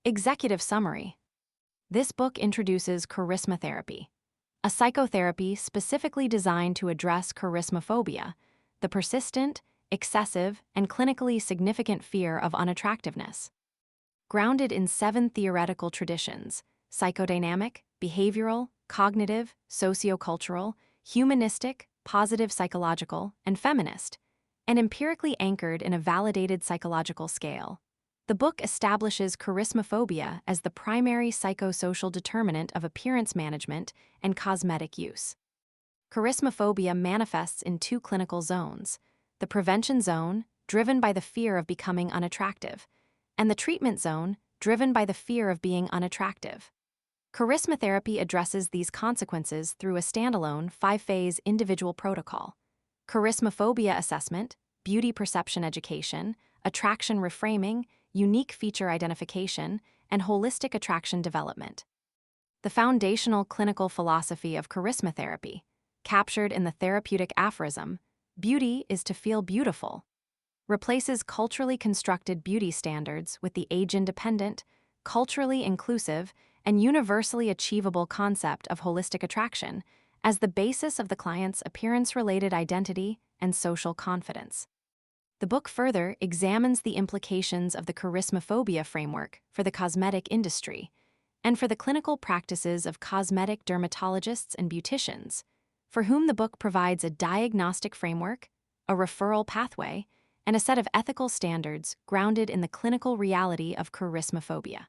Executive summary. This book introduces Charismatherapy, a psychotherapy specifically designed to address charismaphobia, the persistent, excessive, and clinically significant fear of unattractiveness. Grounded in 7 theoretical traditions: psychodynamic, behavioral, cognitive, sociocultural, humanistic, positive psychological, and feminist, and empirically anchored in a validated psychological scale, the book establishes charismaphobia as the primary psychosocial determinant of appearance management and cosmetic use. Charismaphobia manifests in 2 clinical zones: the prevention zone, driven by the fear of becoming unattractive, and the treatment zone, driven by the fear of being unattractive. Charismatherapy addresses these consequences through a standalone 5-phase individual protocol: charismaphobia assessment, beauty perception education, attraction reframing, unique feature identification, and holistic attraction development. The foundational clinical philosophy of charismatherapy, captured in the therapeutic aphorism, "Beauty is to feel beautiful," replaces culturally constructed beauty standards with the age-independent, culturally inclusive, and universally achievable concept of holistic attraction as the basis of the client's appearance-related identity and social confidence. The book further examines the implications of the charismaphobia framework for the cosmetic industry and for the clinical practices of cosmetic dermatologists and beauticians, for whom the book provides a diagnostic framework, a referral pathway, and a set of ethical standards grounded in the clinical reality of charismaphobia.